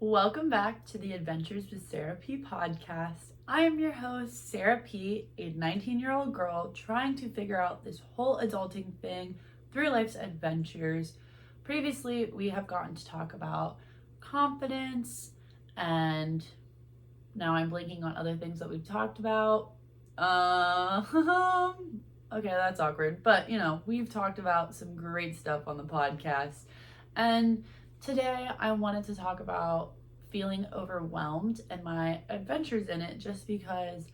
Welcome back to the Adventures with Sarah P podcast. I am your host, Sarah P, a 19-year-old girl trying to figure out this whole adulting thing through life's adventures. Previously, we have gotten to talk about confidence, and now I'm blanking on other things that we've talked about. Okay, that's awkward, but we've talked about some great stuff on the podcast. And today I wanted to talk about feeling overwhelmed and my adventures in it, just because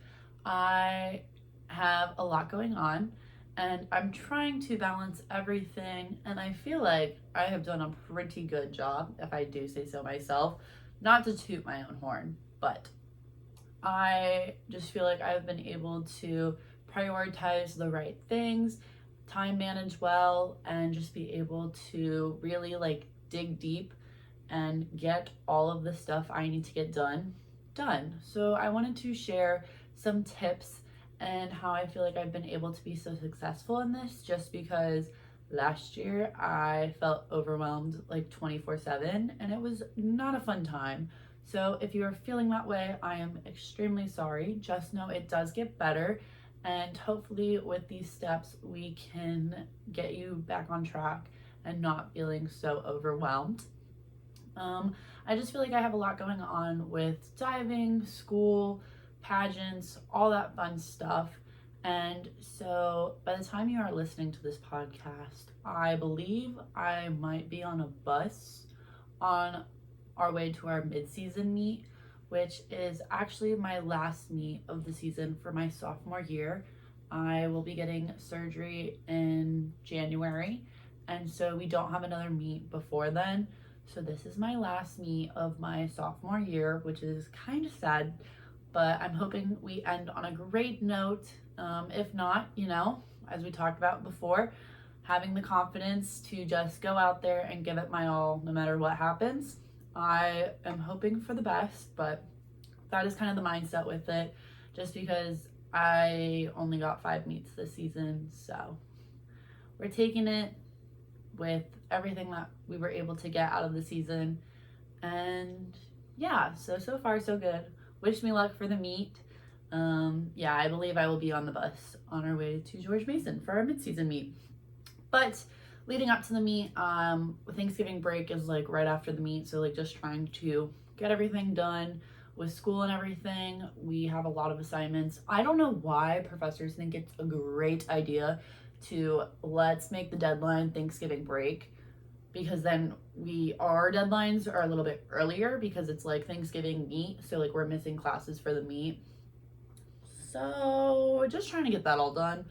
I have a lot going on and I'm trying to balance everything, and I feel like I have done a pretty good job, if I do say so myself. Not to toot my own horn, but I just feel like I've been able to prioritize the right things, time manage well, and just be able to really dig deep and get all of the stuff I need to get done. So I wanted to share some tips and how I feel like I've been able to be so successful in this, just because last year I felt overwhelmed 24/7 and it was not a fun time. So if you are feeling that way, I am extremely sorry. Just know it does get better, and hopefully with these steps we can get you back on track and not feeling so overwhelmed. I just feel like I have a lot going on with diving, school, pageants, all that fun stuff. And so by the time you are listening to this podcast, I believe I might be on a bus on our way to our mid-season meet, which is actually my last meet of the season for my sophomore year. I will be getting surgery in January, and so we don't have another meet before then. So this is my last meet of my sophomore year, which is kind of sad, but I'm hoping we end on a great note. If not, as we talked about before, having the confidence to just go out there and give it my all no matter what happens. I am hoping for the best, but that is kind of the mindset with it, just because I only got 5 meets this season. So we're taking it with everything that we were able to get out of the season. And yeah, so far so good. Wish me luck for the meet. I believe I will be on the bus on our way to George Mason for our mid-season meet. But leading up to the meet, Thanksgiving break is right after the meet, so just trying to get everything done with school and everything. We have a lot of assignments. I don't know why professors think it's a great idea to let's make the deadline Thanksgiving break, because then our deadlines are a little bit earlier because it's Thanksgiving meet, so we're missing classes for the meet. So just trying to get that all done.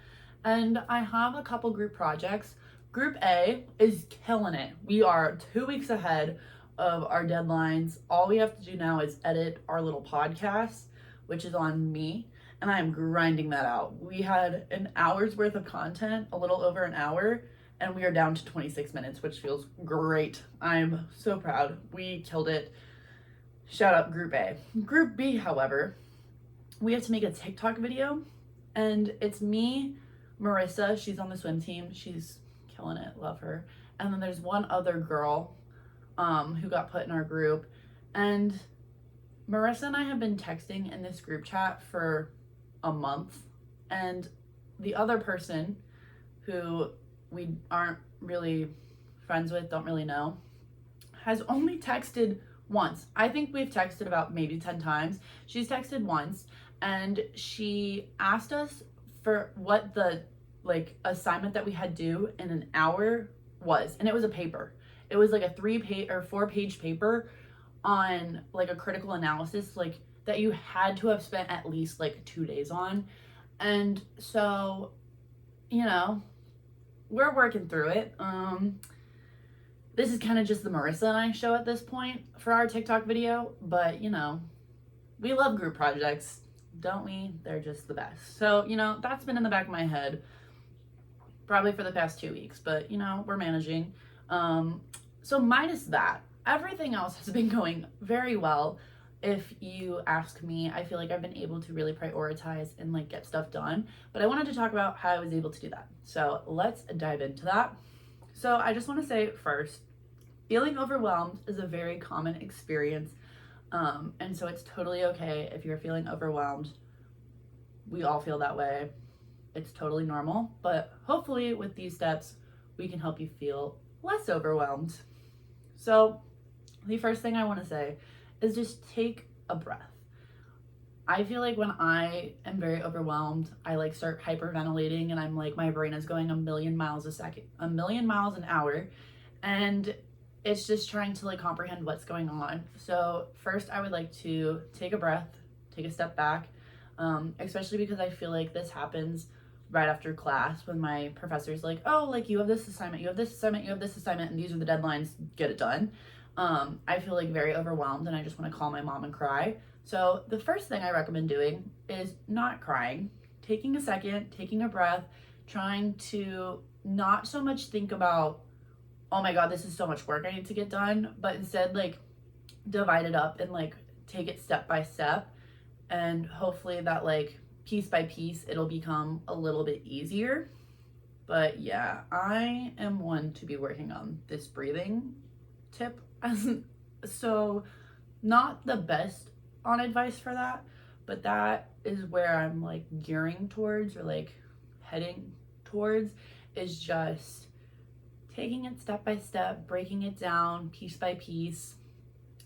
And I have a couple group projects. Group A is killing it. We are 2 weeks ahead of our deadlines. All we have to do now is edit our little podcast, which is on me, and I am grinding that out. We had an hour's worth of content, a little over an hour, and we are down to 26 minutes, which feels great. I'm so proud. We killed it. Shout out Group A. Group B, however, we have to make a TikTok video, and it's me, Marissa, she's on the swim team. She's killing it, love her. And then there's one other girl who got put in our group, and Marissa and I have been texting in this group chat for a month, and the other person, who we aren't really friends with, don't really know, has only texted once. I think we've texted about maybe 10 times. She's texted once, and she asked us for what the assignment that we had due in an hour was, and it was a paper. It was a 3-page or 4-page paper on a critical analysis that you had to have spent at least 2 days on. And so we're working through it. This is kind of just the Marissa and I show at this point for our TikTok video, but we love group projects, don't we? They're just the best. So that's been in the back of my head probably for the past 2 weeks, but we're managing. So minus that, everything else has been going very well. If you ask me, I feel like I've been able to really prioritize and get stuff done, but I wanted to talk about how I was able to do that. So let's dive into that. So I just want to say first, feeling overwhelmed is a very common experience And so it's totally okay if you're feeling overwhelmed. We all feel that way. It's totally normal, but hopefully with these steps, we can help you feel less overwhelmed. So the first thing I want to say is just take a breath. I feel like when I am very overwhelmed, I like start hyperventilating and I'm like, my brain is going a million miles an hour. And it's just trying to like comprehend what's going on. So first I would like to take a breath, take a step back, especially because I feel like this happens right after class when my professor's like, oh, like you have this assignment, you have this assignment, you have this assignment, and these are the deadlines, get it done. I feel like very overwhelmed and I just want to call my mom and cry. So the first thing I recommend doing is not crying, taking a second, taking a breath, trying to not so much think about, oh my God, this is so much work I need to get done, but instead like divide it up and like take it step by step. And hopefully that like piece by piece, it'll become a little bit easier. But yeah, I am one to be working on this breathing tip. So not the best on advice for that, but that is where I'm like gearing towards or like heading towards, is just taking it step by step, breaking it down piece by piece.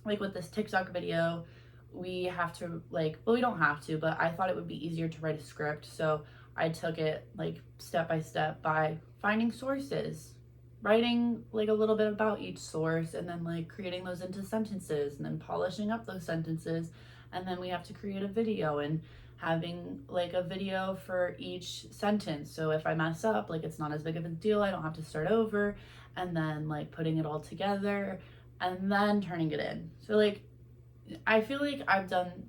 Like with this TikTok video, we have to like, well, we don't have to, but I thought it would be easier to write a script. So I took it like step by step by finding sources, writing like a little bit about each source, and then like creating those into sentences and then polishing up those sentences. And then we have to create a video and having like a video for each sentence. So if I mess up, like it's not as big of a deal. I don't have to start over, and then like putting it all together and then turning it in. So like, I feel like I've done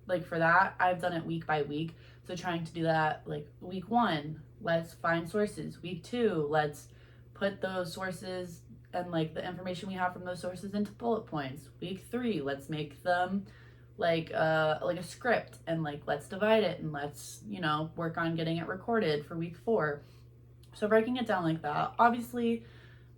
like for that, I've done it week by week. So trying to do that like week 1, let's find sources. Week 2, let's put those sources and like the information we have from those sources into bullet points. Week 3, let's make them like a script and like let's divide it and let's, you know, work on getting it recorded for week 4. So breaking it down like that. Obviously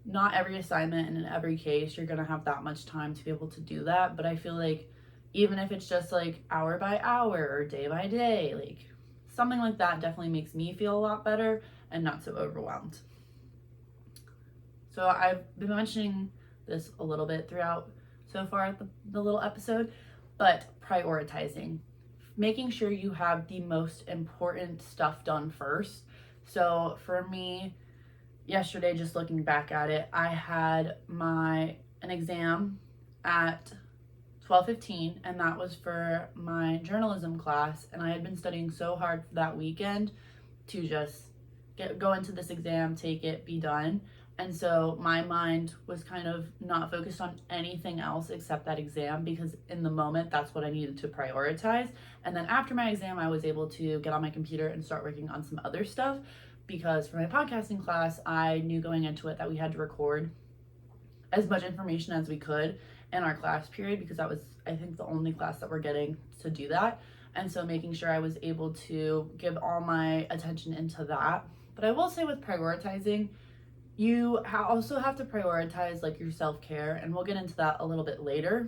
not every assignment and in every case you're gonna have that much time to be able to do that, but I feel like even if it's just like hour by hour or day by day, like something like that definitely makes me feel a lot better and not so overwhelmed. So I've been mentioning this a little bit throughout so far the little episode, but prioritizing, making sure you have the most important stuff done first. So for me, yesterday, just looking back at it, I had an exam at 12:15, and that was for my journalism class, and I had been studying so hard for that weekend to just go into this exam, take it, be done. And so my mind was kind of not focused on anything else except that exam, because in the moment, that's what I needed to prioritize. And then after my exam, I was able to get on my computer and start working on some other stuff, because for my podcasting class, I knew going into it that we had to record as much information as we could in our class period, because that was, I think, the only class that we're getting to do that. And so making sure I was able to give all my attention into that. But I will say with prioritizing, you also have to prioritize like your self-care, and we'll get into that a little bit later,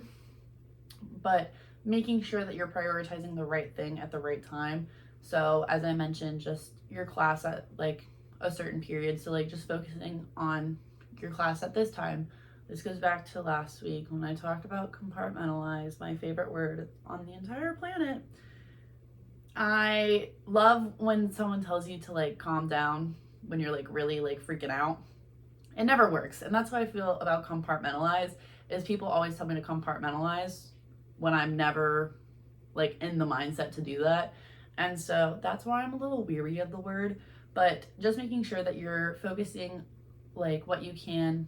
but making sure that you're prioritizing the right thing at the right time. So as I mentioned, just your class at like a certain period. So like just focusing on your class at this time. This goes back to last week when I talked about compartmentalize, my favorite word on the entire planet. I love when someone tells you to like calm down when you're like really like freaking out. It never works. And that's how I feel about compartmentalize, is people always tell me to compartmentalize when I'm never like in the mindset to do that. And so that's why I'm a little weary of the word, but just making sure that you're focusing like what you can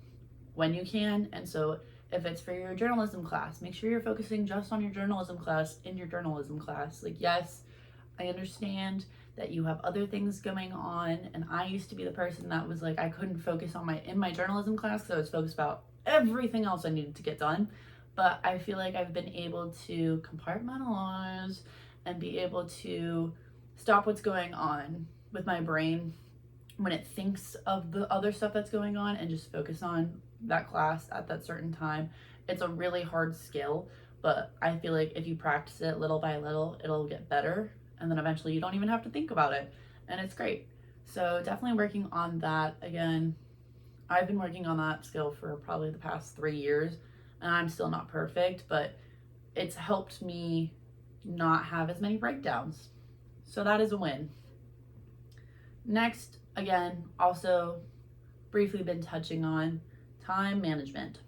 when you can. And so if it's for your journalism class, make sure you're focusing just on your journalism class in your journalism class. Like, yes, I understand that you have other things going on, and I used to be the person that was like, I couldn't focus on in my journalism class because I was focused about everything else I needed to get done. But I feel like I've been able to compartmentalize and be able to stop what's going on with my brain when it thinks of the other stuff that's going on and just focus on that class at that certain time. It's a really hard skill, but I feel like if you practice it little by little, it'll get better. And then eventually you don't even have to think about it. And it's great. So definitely working on that. Again, I've been working on that skill for probably the past 3 years, and I'm still not perfect, but it's helped me not have as many breakdowns. So that is a win. Next, again, also briefly been touching on time management.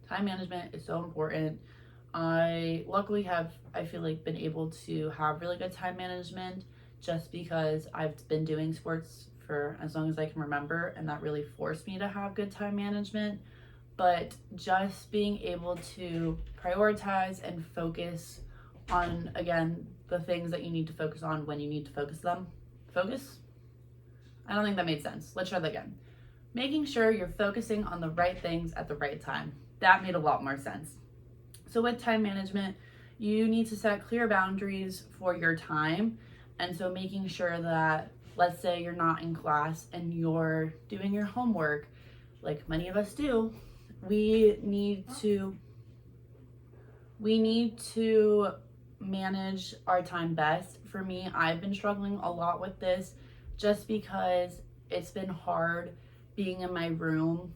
Time management is so important. I luckily have, I feel like, been able to have really good time management just because I've been doing sports for as long as I can remember, and that really forced me to have good time management. But just being able to prioritize and focus on, again, the things that you need to focus on when you need to focus them. Focus? I don't think that made sense. Let's try that again. Making sure you're focusing on the right things at the right time. That made a lot more sense. So with time management, you need to set clear boundaries for your time. And so making sure that, let's say you're not in class and you're doing your homework, like many of us do, we need to manage our time best. For me, I've been struggling a lot with this just because it's been hard being in my room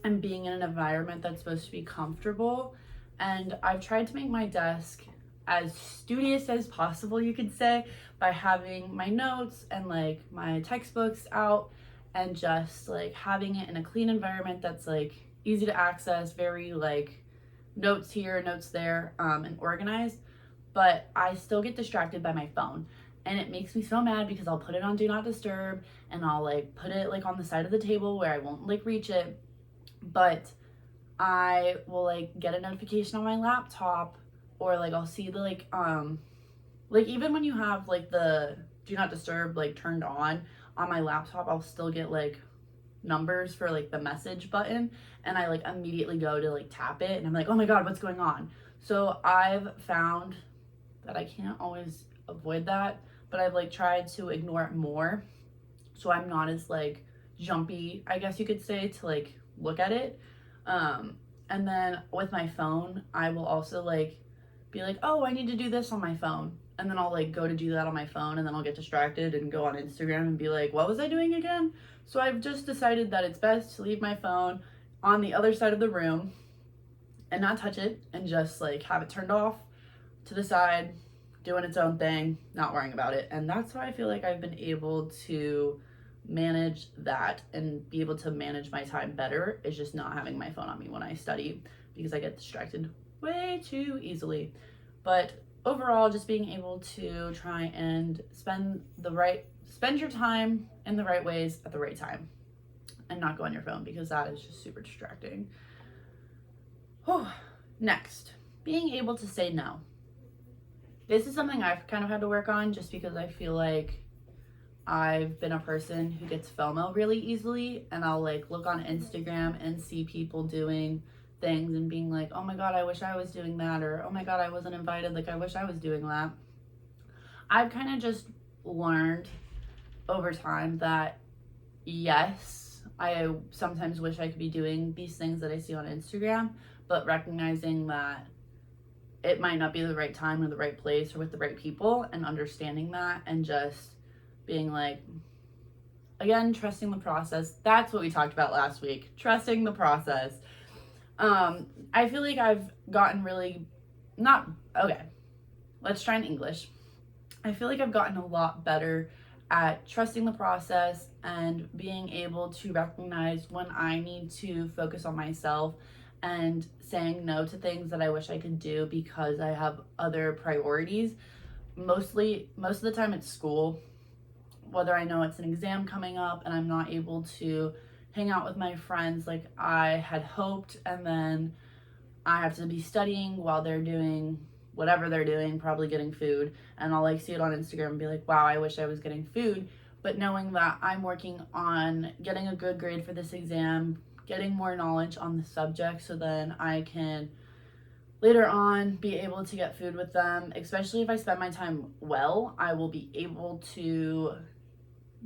and being in an environment that's supposed to be comfortable. And I've tried to make my desk as studious as possible, you could say, by having my notes and like my textbooks out and just like having it in a clean environment that's like easy to access, very like notes here, notes there, and organized. But I still get distracted by my phone, and it makes me so mad because I'll put it on do not disturb and I'll like put it like on the side of the table where I won't like reach it, but I will like get a notification on my laptop, or like I'll see the like even when you have like the do not disturb like turned on my laptop, I'll still get like numbers for like the message button, and I like immediately go to like tap it and I'm like, oh my god, what's going on? So I've found that I can't always avoid that, but I've like tried to ignore it more so I'm not as like jumpy, I guess you could say, to like look at it. And then with my phone, I will also like be like, oh, I need to do this on my phone, and then I'll like go to do that on my phone, and then I'll get distracted and go on Instagram and be like, what was I doing again? So I've just decided that it's best to leave my phone on the other side of the room and not touch it, and just like have it turned off to the side, doing its own thing, not worrying about it. And that's why I feel like I've been able to manage that and be able to manage my time better, is just not having my phone on me when I study, because I get distracted way too easily. But overall, just being able to try and spend your time in the right ways at the right time and not go on your phone, because that is just super distracting. Next, being able to say no. This is something I've kind of had to work on, just because I feel like I've been a person who gets FOMO really easily, and I'll like look on Instagram and see people doing things and being like, oh my god, I wish I was doing that, or oh my god, I wasn't invited, like I wish I was doing that. I've kind of just learned over time that yes, I sometimes wish I could be doing these things that I see on Instagram, but recognizing that it might not be the right time or the right place or with the right people, and understanding that, and just being like, again, trusting the process. That's what we talked about last week, trusting the process. I feel like I've gotten really let's try in English. I feel like I've gotten a lot better at trusting the process and being able to recognize when I need to focus on myself and saying no to things that I wish I could do because I have other priorities. Most of the time it's school, whether I know it's an exam coming up and I'm not able to hang out with my friends like I had hoped, and then I have to be studying while they're doing whatever they're doing, probably getting food, and I'll like see it on Instagram and be like, wow, I wish I was getting food. But knowing that I'm working on getting a good grade for this exam, getting more knowledge on the subject, so then I can later on be able to get food with them, especially if I spend my time well, I will be able to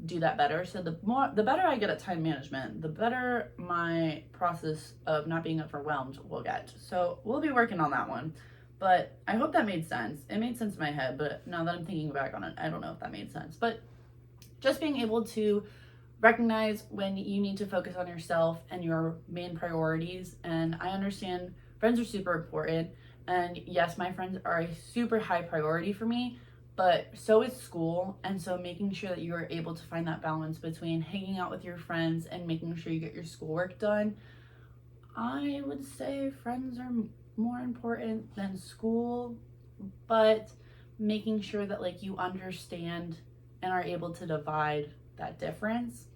do that better. So the better I get at time management, the better my process of not being overwhelmed will get. So we'll be working on that one. But I hope that made sense. It made sense in my head, but now that I'm thinking back on it, I don't know if that made sense. But just being able to recognize when you need to focus on yourself and your main priorities. And I understand friends are super important. And yes, my friends are a super high priority for me, but so is school. And so making sure that you are able to find that balance between hanging out with your friends and making sure you get your schoolwork done. I would say friends are more important than school, but making sure that like you understand and are able to divide that difference,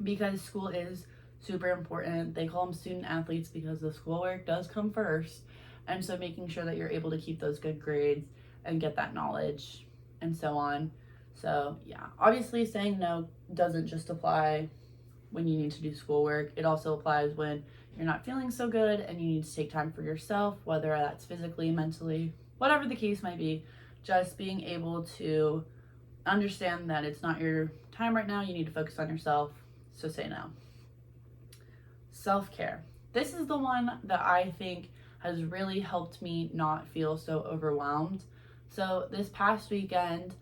because school is super important. They call them student athletes because the schoolwork does come first. And so making sure that you're able to keep those good grades and get that knowledge and so on. So yeah, obviously saying no doesn't just apply when you need to do schoolwork. It also applies when you're not feeling so good and you need to take time for yourself, whether that's physically, mentally, whatever the case might be. Just being able to understand that it's not your time right now, you need to focus on yourself, so say no. Self-care. This is the one that I think has really helped me not feel so overwhelmed. So this past weekend,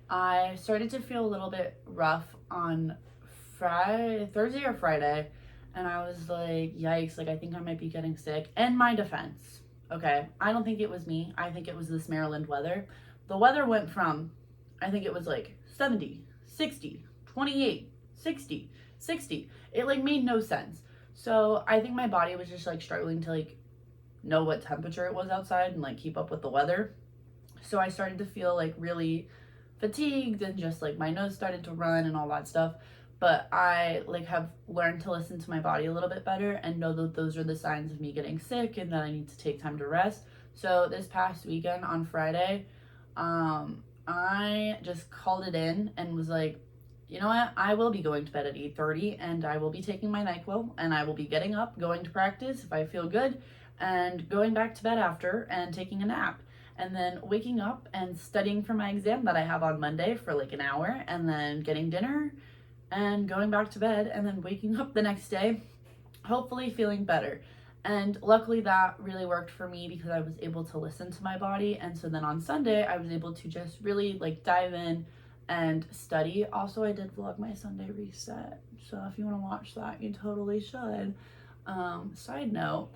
I started to feel a little bit rough on Thursday or Friday, and I was like, yikes, like I think I might be getting sick. In my defense, okay, I don't think it was me. I think it was this Maryland weather. The weather went from, I think it was like 70, 60, 28, 60, 60. It like made no sense. So I think my body was just like struggling to like know what temperature it was outside and like keep up with the weather. So I started to feel like really fatigued and just like my nose started to run and all that stuff. But I like have learned to listen to my body a little bit better and know that those are the signs of me getting sick and that I need to take time to rest. So this past weekend on Friday, I just called it in and was like, you know what? I will be going to bed at 8:30 and I will be taking my NyQuil and I will be getting up, going to practice if I feel good, and going back to bed after and taking a nap. And then waking up and studying for my exam that I have on Monday for like an hour, and then getting dinner and going back to bed, and then waking up the next day, hopefully feeling better. And luckily that really worked for me because I was able to listen to my body. And so then on Sunday, I was able to just really like dive in and study. Also, I did vlog my Sunday reset. So if you want to watch that, you totally should. Side note.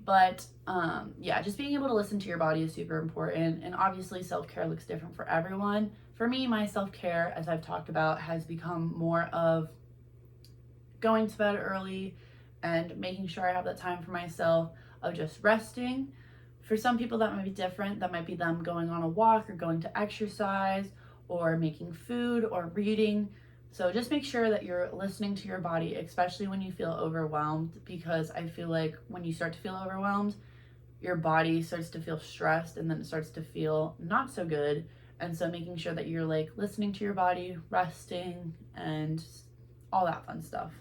But yeah, just being able to listen to your body is super important. And obviously self-care looks different for everyone. For me, my self-care, as I've talked about, has become more of going to bed early and making sure I have that time for myself, of just resting. For some people that might be different. That might be them going on a walk or going to exercise or making food or reading. So just make sure that you're listening to your body, especially when you feel overwhelmed, because I feel like when you start to feel overwhelmed, your body starts to feel stressed and then it starts to feel not so good. And so making sure that you're like listening to your body, resting, and all that fun stuff.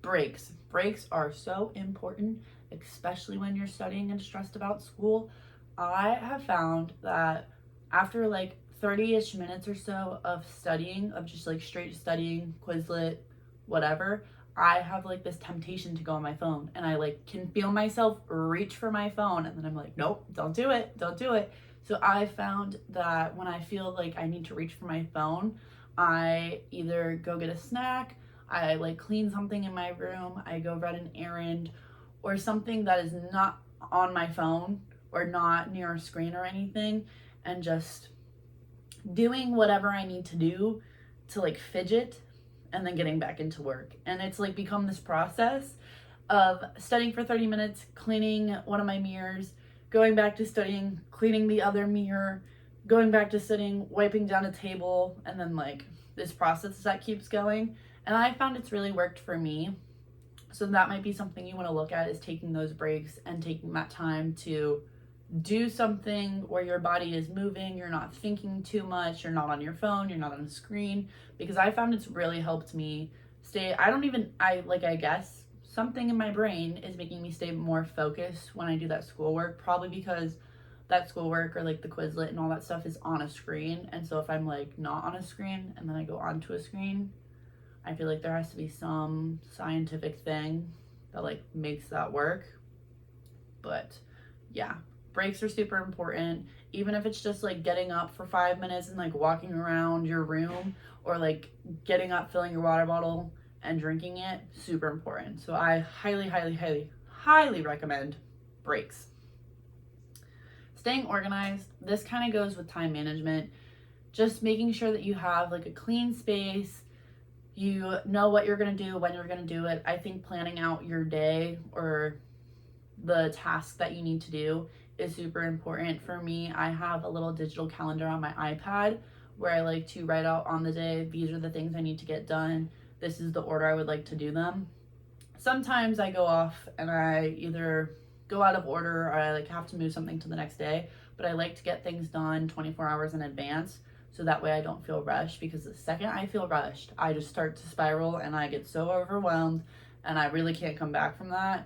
Breaks. Breaks are so important, especially when you're studying and stressed about school. I have found that after like 30-ish minutes or so of studying, of just like straight studying, Quizlet, whatever, I have like this temptation to go on my phone, and I like can feel myself reach for my phone, and then I'm like, nope, don't do it, don't do it. So I found that when I feel like I need to reach for my phone, I either go get a snack, I like clean something in my room, I go run an errand, or something that is not on my phone or not near a screen or anything, and just doing whatever I need to do to like fidget and then getting back into work. And it's like become this process of studying for 30 minutes, cleaning one of my mirrors, going back to studying, cleaning the other mirror, going back to studying, wiping down a table, and then like this process that keeps going. And I found it's really worked for me. So that might be something you want to look at, is taking those breaks and taking that time to do something where your body is moving, you're not thinking too much, you're not on your phone, you're not on a screen, because I found it's really helped me stay, I guess something in my brain is making me stay more focused when I do that schoolwork, probably because that schoolwork or like the Quizlet and all that stuff is on a screen. And so if I'm like not on a screen and then I go onto a screen, I feel like there has to be some scientific thing that like makes that work. But yeah, breaks are super important. Even if it's just like getting up for 5 minutes and like walking around your room, or like getting up, filling your water bottle and drinking it, super important. So I highly, highly, highly, highly recommend breaks. Staying organized, this kind of goes with time management. Just making sure that you have like a clean space, you know what you're going to do, when you're going to do it. I think planning out your day or the task that you need to do is super important. For me, I have a little digital calendar on my iPad where I like to write out on the day, these are the things I need to get done. This is the order I would like to do them. Sometimes I go off and I either go out of order or I like have to move something to the next day, but I like to get things done 24 hours in advance so that way I don't feel rushed, because the second I feel rushed, I just start to spiral and I get so overwhelmed and I really can't come back from that.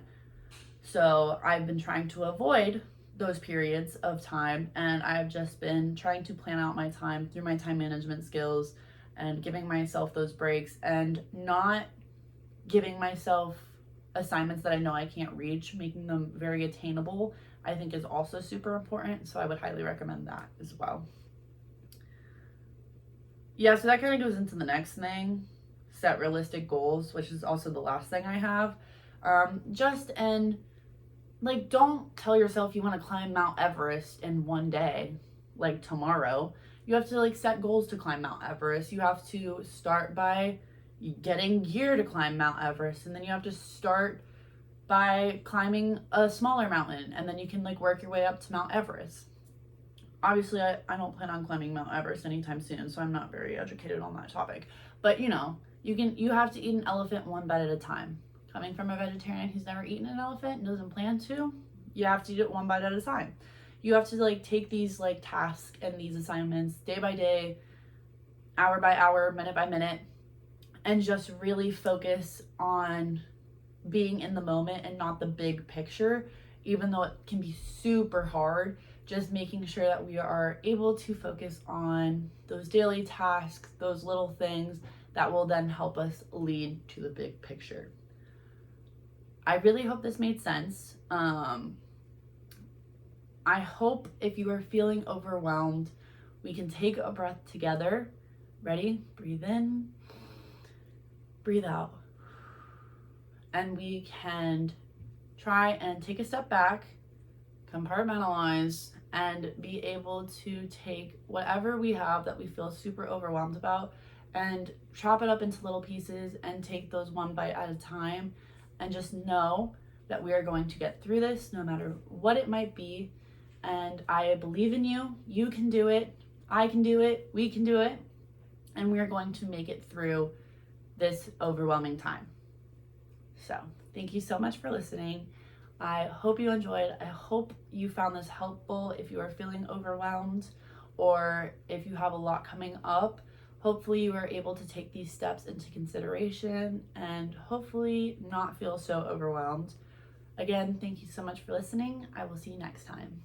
So I've been trying to avoid those periods of time, and I've just been trying to plan out my time through my time management skills and giving myself those breaks and not giving myself assignments that I know I can't reach, making them very attainable, I think is also super important. So I would highly recommend that as well. Yeah, so that kind of goes into the next thing, set realistic goals, which is also the last thing I have. Don't tell yourself you want to climb Mount Everest in one day, like tomorrow. You have to like set goals to climb Mount Everest. You have to start by getting gear to climb Mount Everest, and then you have to start by climbing a smaller mountain, and then you can like work your way up to Mount Everest. Obviously, I don't plan on climbing Mount Everest anytime soon, so I'm not very educated on that topic. But you have to eat an elephant one bite at a time. Coming from a vegetarian who's never eaten an elephant and doesn't plan to, you have to eat it one bite at a time. You have to like take these like tasks and these assignments day by day, hour by hour, minute by minute, and just really focus on being in the moment and not the big picture, even though it can be super hard. Just making sure that we are able to focus on those daily tasks, those little things that will then help us lead to the big picture. I really hope this made sense. I hope if you are feeling overwhelmed, we can take a breath together. Ready? Breathe in, breathe out. And we can try and take a step back, compartmentalize, and be able to take whatever we have that we feel super overwhelmed about and chop it up into little pieces and take those one bite at a time, and just know that we are going to get through this no matter what it might be. And I believe in you. You can do it. I can do it. We can do it. And we are going to make it through this overwhelming time. So thank you so much for listening. I hope you enjoyed. I hope you found this helpful if you are feeling overwhelmed or if you have a lot coming up. Hopefully you are able to take these steps into consideration and hopefully not feel so overwhelmed. Again, thank you so much for listening. I will see you next time.